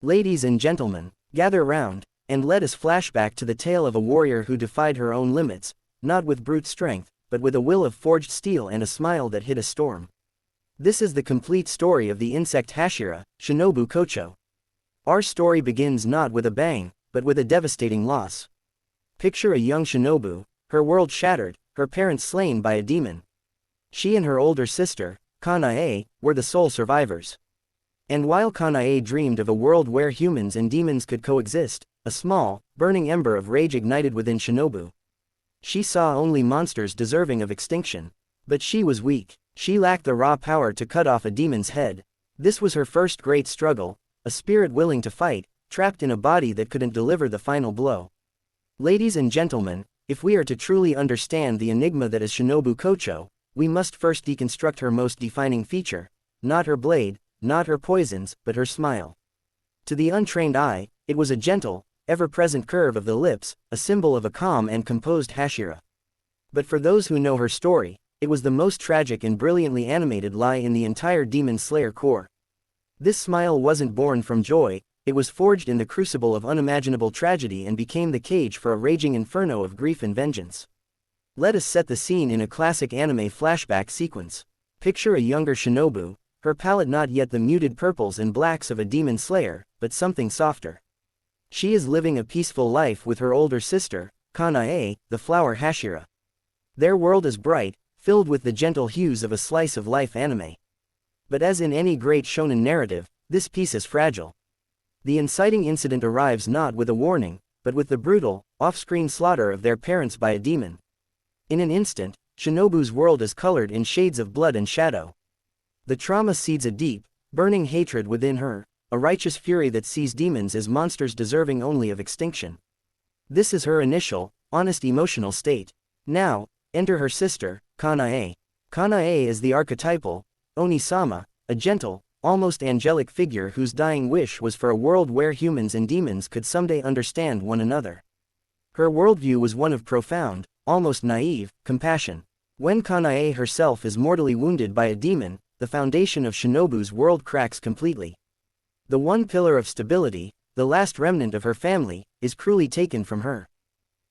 Ladies and gentlemen, gather round, and let us flash back to the tale of a warrior who defied her own limits, not with brute strength, but with a will of forged steel and a smile that hid a storm. This is the complete story of the Insect Hashira, Shinobu Kochō. Our story begins not with a bang, but with a devastating loss. Picture a young Shinobu, her world shattered, her parents slain by a demon. She and her older sister, Kanae, were the sole survivors. And while Kanae dreamed of a world where humans and demons could coexist, a small, burning ember of rage ignited within Shinobu. She saw only monsters deserving of extinction. But she was weak. She lacked the raw power to cut off a demon's head. This was her first great struggle, a spirit willing to fight, trapped in a body that couldn't deliver the final blow. Ladies and gentlemen, if we are to truly understand the enigma that is Shinobu Kochō, we must first deconstruct her most defining feature, not her blade, not her poisons, but her smile. To the untrained eye, it was a gentle, ever-present curve of the lips, a symbol of a calm and composed Hashira. But for those who know her story, it was the most tragic and brilliantly animated lie in the entire Demon Slayer core. This smile wasn't born from joy, it was forged in the crucible of unimaginable tragedy and became the cage for a raging inferno of grief and vengeance. Let us set the scene in a classic anime flashback sequence. Picture a younger Shinobu, her palette not yet the muted purples and blacks of a demon slayer, but something softer. She is living a peaceful life with her older sister, Kanae, the flower Hashira. Their world is bright, filled with the gentle hues of a slice of life anime. But as in any great shonen narrative, this piece is fragile. The inciting incident arrives not with a warning, but with the brutal, off-screen slaughter of their parents by a demon. In an instant, Shinobu's world is colored in shades of blood and shadow. The trauma seeds a deep, burning hatred within her, a righteous fury that sees demons as monsters deserving only of extinction. This is her initial, honest emotional state. Now, enter her sister, Kanae. Kanae is the archetypal, Oni-sama, a gentle, almost angelic figure whose dying wish was for a world where humans and demons could someday understand one another. Her worldview was one of profound, almost naive, compassion. When Kanae herself is mortally wounded by a demon, the foundation of Shinobu's world cracks completely. The one pillar of stability, the last remnant of her family, is cruelly taken from her.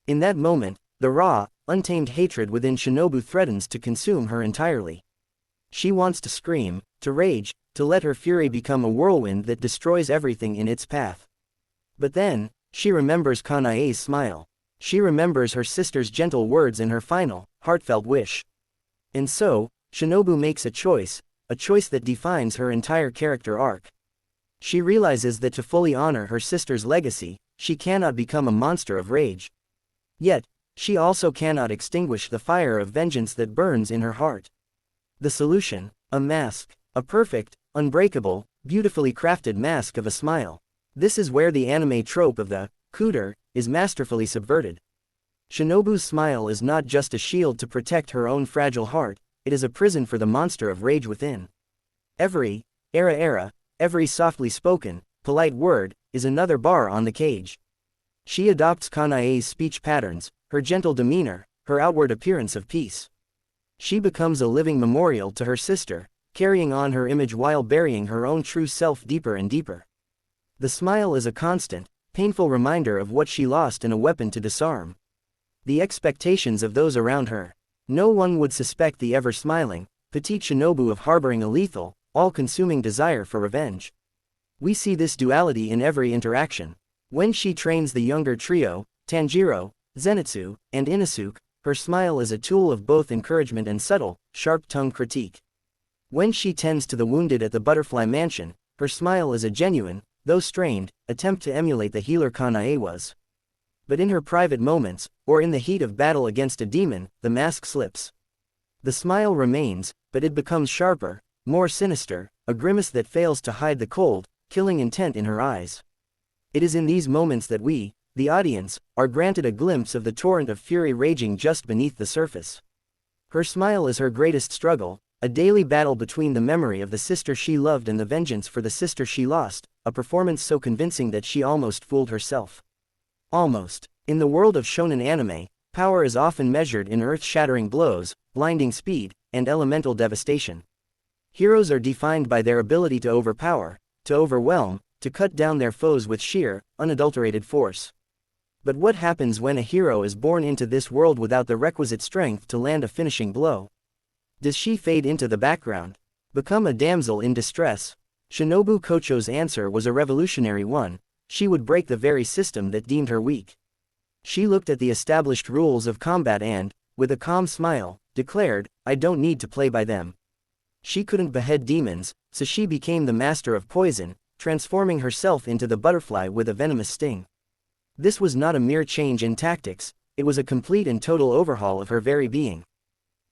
In that moment, the raw, untamed hatred within Shinobu threatens to consume her entirely. She wants to scream, to rage, to let her fury become a whirlwind that destroys everything in its path. But then, she remembers Kanae's smile. She remembers her sister's gentle words and her final, heartfelt wish. And so, Shinobu makes a choice that defines her entire character arc. She realizes that to fully honor her sister's legacy, she cannot become a monster of rage. Yet, she also cannot extinguish the fire of vengeance that burns in her heart. The solution: a mask. A perfect, unbreakable, beautifully crafted mask of a smile. This is where the anime trope of the cooter is masterfully subverted. Shinobu's smile is not just a shield to protect her own fragile heart, it is a prison for the monster of rage within. Every every softly spoken, polite word, is another bar on the cage. She adopts Kanae's speech patterns, her gentle demeanor, her outward appearance of peace. She becomes a living memorial to her sister, carrying on her image while burying her own true self deeper and deeper. The smile is a constant, painful reminder of what she lost in a weapon to disarm. The expectations of those around her. No one would suspect the ever-smiling, petite Shinobu of harboring a lethal, all-consuming desire for revenge. We see this duality in every interaction. When she trains the younger trio, Tanjiro, Zenitsu, and Inosuke, her smile is a tool of both encouragement and subtle, sharp-tongued critique. When she tends to the wounded at the Butterfly Mansion, her smile is a genuine, though strained, attempt to emulate the healer Kanae was. But in her private moments, or in the heat of battle against a demon, the mask slips. The smile remains, but it becomes sharper, more sinister, a grimace that fails to hide the cold, killing intent in her eyes. It is in these moments that we, the audience, are granted a glimpse of the torrent of fury raging just beneath the surface. Her smile is her greatest struggle, a daily battle between the memory of the sister she loved and the vengeance for the sister she lost, a performance so convincing that she almost fooled herself. Almost. In the world of shonen anime, power is often measured in earth-shattering blows, blinding speed, and elemental devastation. Heroes are defined by their ability to overpower, to overwhelm, to cut down their foes with sheer, unadulterated force. But what happens when a hero is born into this world without the requisite strength to land a finishing blow? Does she fade into the background? Become a damsel in distress? Shinobu Kochō's answer was a revolutionary one. She would break the very system that deemed her weak. She looked at the established rules of combat and, with a calm smile, declared, "I don't need to play by them." She couldn't behead demons, so she became the master of poison, transforming herself into the butterfly with a venomous sting. This was not a mere change in tactics, it was a complete and total overhaul of her very being.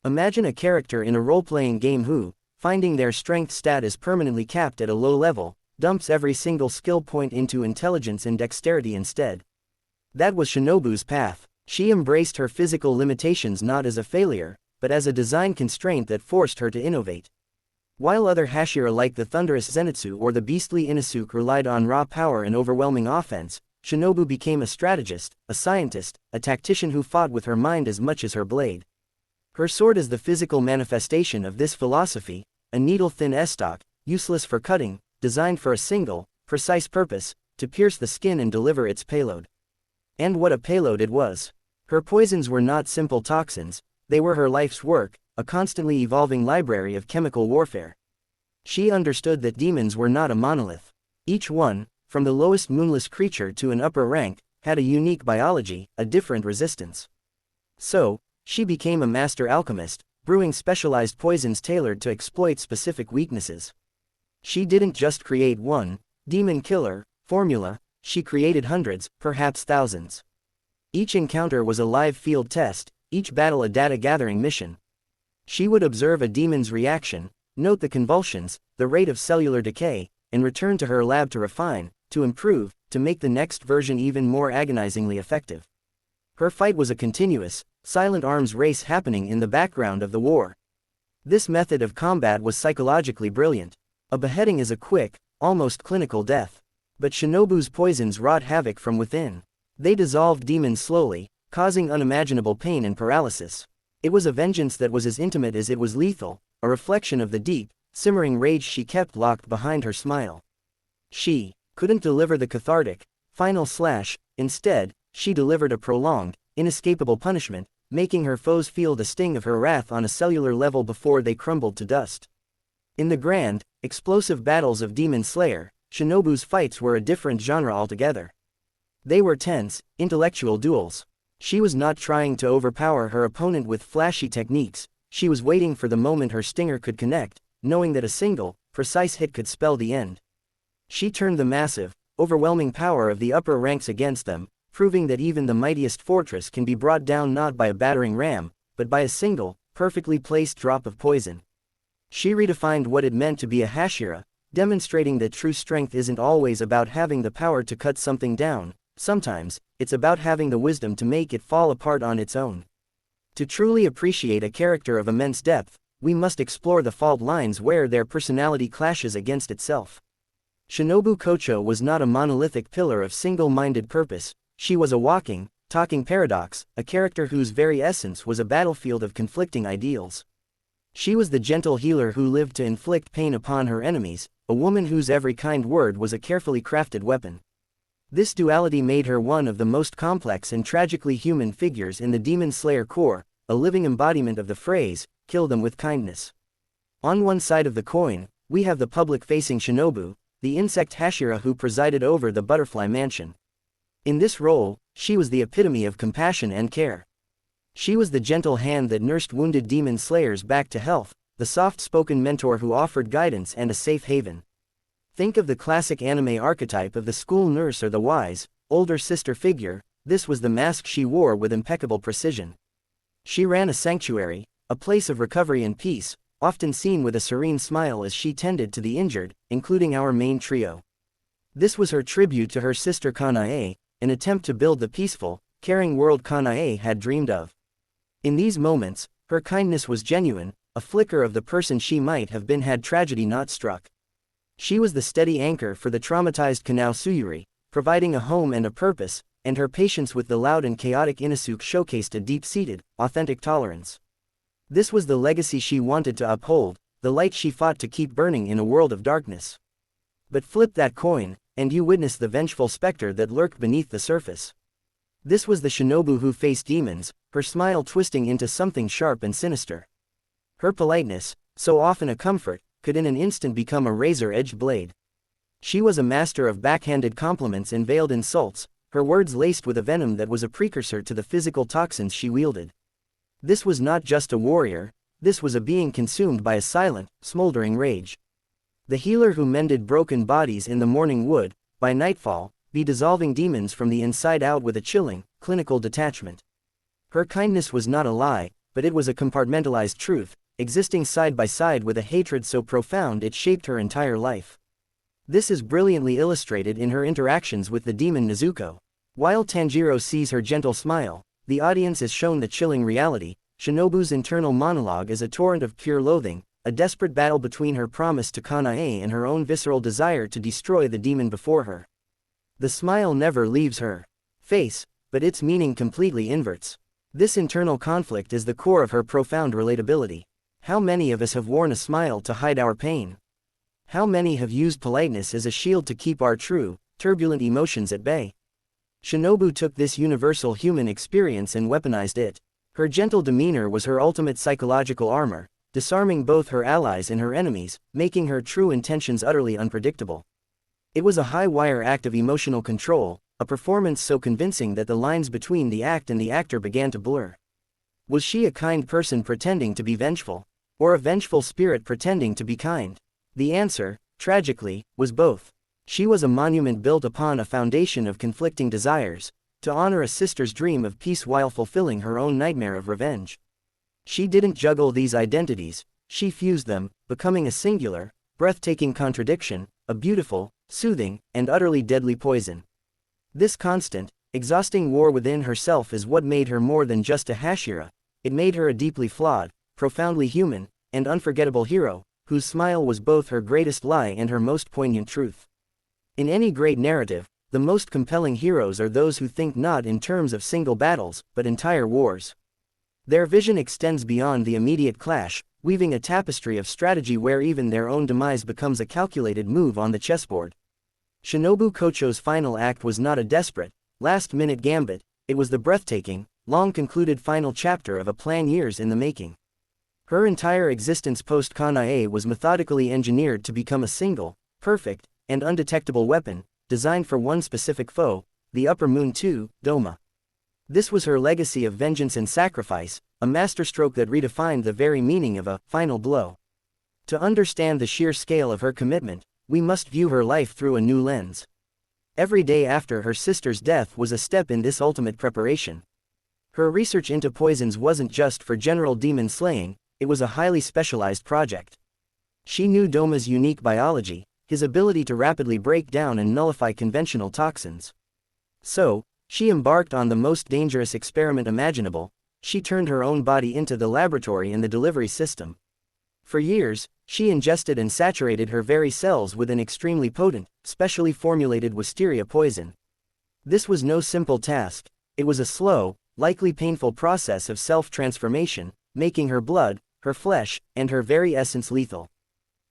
Imagine a character in a role-playing game who, finding their strength stat is permanently capped at a low level, dumps every single skill point into intelligence and dexterity instead. That was Shinobu's path. She embraced her physical limitations not as a failure, but as a design constraint that forced her to innovate. While other Hashira like the thunderous Zenitsu or the beastly Inosuke relied on raw power and overwhelming offense, Shinobu became a strategist, a scientist, a tactician who fought with her mind as much as her blade. Her sword is the physical manifestation of this philosophy, a needle-thin estoc, useless for cutting, designed for a single, precise purpose, to pierce the skin and deliver its payload. And what a payload it was! Her poisons were not simple toxins, they were her life's work, a constantly evolving library of chemical warfare. She understood that demons were not a monolith. Each one, from the lowest moonless creature to an upper rank, had a unique biology, a different resistance. So, she became a master alchemist, brewing specialized poisons tailored to exploit specific weaknesses. She didn't just create one demon killer formula, she created hundreds, perhaps thousands. Each encounter was a live field test, each battle a data-gathering mission. She would observe a demon's reaction, note the convulsions, the rate of cellular decay, and return to her lab to refine, to improve, to make the next version even more agonizingly effective. Her fight was a continuous, silent arms race happening in the background of the war. This method of combat was psychologically brilliant. A beheading is a quick, almost clinical death. But Shinobu's poisons wrought havoc from within. They dissolved demons slowly, causing unimaginable pain and paralysis. It was a vengeance that was as intimate as it was lethal, a reflection of the deep, simmering rage she kept locked behind her smile. She couldn't deliver the cathartic, final slash, instead, she delivered a prolonged, inescapable punishment, making her foes feel the sting of her wrath on a cellular level before they crumbled to dust. In the grand, explosive battles of Demon Slayer, Shinobu's fights were a different genre altogether. They were tense, intellectual duels. She was not trying to overpower her opponent with flashy techniques, she was waiting for the moment her stinger could connect, knowing that a single, precise hit could spell the end. She turned the massive, overwhelming power of the upper ranks against them, proving that even the mightiest fortress can be brought down not by a battering ram, but by a single, perfectly placed drop of poison. She redefined what it meant to be a Hashira, demonstrating that true strength isn't always about having the power to cut something down, sometimes, it's about having the wisdom to make it fall apart on its own. To truly appreciate a character of immense depth, we must explore the fault lines where their personality clashes against itself. Shinobu Kochō was not a monolithic pillar of single-minded purpose, she was a walking, talking paradox, a character whose very essence was a battlefield of conflicting ideals. She was the gentle healer who lived to inflict pain upon her enemies, a woman whose every kind word was a carefully crafted weapon. This duality made her one of the most complex and tragically human figures in the Demon Slayer core, a living embodiment of the phrase, "kill them with kindness." On one side of the coin, we have the public-facing Shinobu, the Insect Hashira who presided over the Butterfly Mansion. In this role, she was the epitome of compassion and care. She was the gentle hand that nursed wounded demon slayers back to health, the soft-spoken mentor who offered guidance and a safe haven. Think of the classic anime archetype of the school nurse or the wise, older sister figure, this was the mask she wore with impeccable precision. She ran a sanctuary, a place of recovery and peace, often seen with a serene smile as she tended to the injured, including our main trio. This was her tribute to her sister Kanae, an attempt to build the peaceful, caring world Kanae had dreamed of. In these moments, her kindness was genuine, a flicker of the person she might have been had tragedy not struck. She was the steady anchor for the traumatized Kanae Suyuri, providing a home and a purpose, and her patience with the loud and chaotic Inosuke showcased a deep-seated, authentic tolerance. This was the legacy she wanted to uphold, the light she fought to keep burning in a world of darkness. But flip that coin, and you witness the vengeful specter that lurked beneath the surface. This was the Shinobu who faced demons, her smile twisting into something sharp and sinister. Her politeness, so often a comfort, could in an instant become a razor-edged blade. She was a master of backhanded compliments and veiled insults, her words laced with a venom that was a precursor to the physical toxins she wielded. This was not just a warrior, this was a being consumed by a silent, smoldering rage. The healer who mended broken bodies in the morning would, by nightfall, be dissolving demons from the inside out with a chilling, clinical detachment. Her kindness was not a lie, but it was a compartmentalized truth, existing side by side with a hatred so profound it shaped her entire life. This is brilliantly illustrated in her interactions with the demon Nezuko. While Tanjiro sees her gentle smile, the audience is shown the chilling reality. Shinobu's internal monologue is a torrent of pure loathing, a desperate battle between her promise to Kanae and her own visceral desire to destroy the demon before her. The smile never leaves her face, but its meaning completely inverts. This internal conflict is the core of her profound relatability. How many of us have worn a smile to hide our pain? How many have used politeness as a shield to keep our true, turbulent emotions at bay? Shinobu took this universal human experience and weaponized it. Her gentle demeanor was her ultimate psychological armor, disarming both her allies and her enemies, making her true intentions utterly unpredictable. It was a high-wire act of emotional control, a performance so convincing that the lines between the act and the actor began to blur. Was she a kind person pretending to be vengeful, or a vengeful spirit pretending to be kind? The answer, tragically, was both. She was a monument built upon a foundation of conflicting desires, to honor a sister's dream of peace while fulfilling her own nightmare of revenge. She didn't juggle these identities, she fused them, becoming a singular, breathtaking contradiction, a beautiful, soothing, and utterly deadly poison. This constant, exhausting war within herself is what made her more than just a Hashira. It made her a deeply flawed, profoundly human, and unforgettable hero, whose smile was both her greatest lie and her most poignant truth. In any great narrative, the most compelling heroes are those who think not in terms of single battles, but entire wars. Their vision extends beyond the immediate clash, weaving a tapestry of strategy where even their own demise becomes a calculated move on the chessboard. Shinobu Kochō's final act was not a desperate, last-minute gambit, it was the breathtaking, long-concluded final chapter of a plan years in the making. Her entire existence post-Kanae was methodically engineered to become a single, perfect, and undetectable weapon, designed for one specific foe, the Upper Moon II, Doma. This was her legacy of vengeance and sacrifice, a masterstroke that redefined the very meaning of a final blow. To understand the sheer scale of her commitment, we must view her life through a new lens. Every day after her sister's death was a step in this ultimate preparation. Her research into poisons wasn't just for general demon slaying, it was a highly specialized project. She knew Doma's unique biology, his ability to rapidly break down and nullify conventional toxins. So, she embarked on the most dangerous experiment imaginable. She turned her own body into the laboratory and the delivery system. For years, she ingested and saturated her very cells with an extremely potent, specially formulated Wisteria poison. This was no simple task, it was a slow, likely painful process of self-transformation, making her blood, her flesh, and her very essence lethal.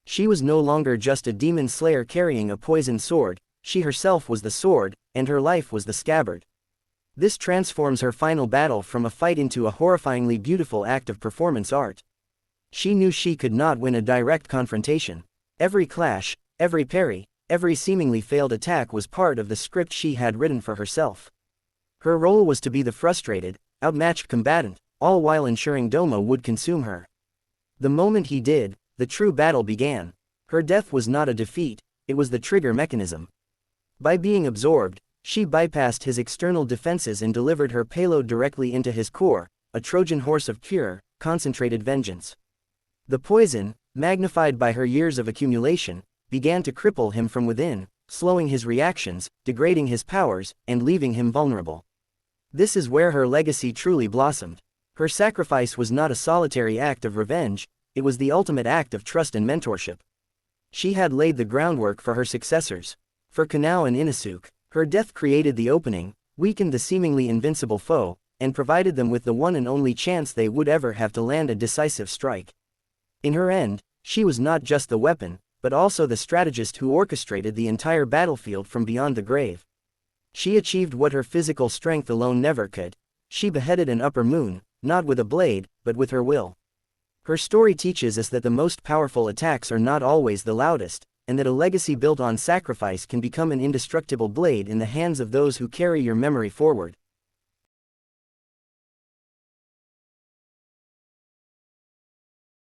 She was no longer just a demon slayer carrying a poisoned sword, she herself was the sword, and her life was the scabbard. This transforms her final battle from a fight into a horrifyingly beautiful act of performance art. She knew she could not win a direct confrontation. Every clash, every parry, every seemingly failed attack was part of the script she had written for herself. Her role was to be the frustrated, outmatched combatant, all while ensuring Doma would consume her. The moment he did, the true battle began. Her death was not a defeat, it was the trigger mechanism. By being absorbed, she bypassed his external defenses and delivered her payload directly into his core, a Trojan horse of pure, concentrated vengeance. The poison, magnified by her years of accumulation, began to cripple him from within, slowing his reactions, degrading his powers, and leaving him vulnerable. This is where her legacy truly blossomed. Her sacrifice was not a solitary act of revenge, it was the ultimate act of trust and mentorship. She had laid the groundwork for her successors. For Kanae and Inosuke, her death created the opening, weakened the seemingly invincible foe, and provided them with the one and only chance they would ever have to land a decisive strike. In her end, she was not just the weapon, but also the strategist who orchestrated the entire battlefield from beyond the grave. She achieved what her physical strength alone never could. She beheaded an upper moon, not with a blade, but with her will. Her story teaches us that the most powerful attacks are not always the loudest, and that a legacy built on sacrifice can become an indestructible blade in the hands of those who carry your memory forward.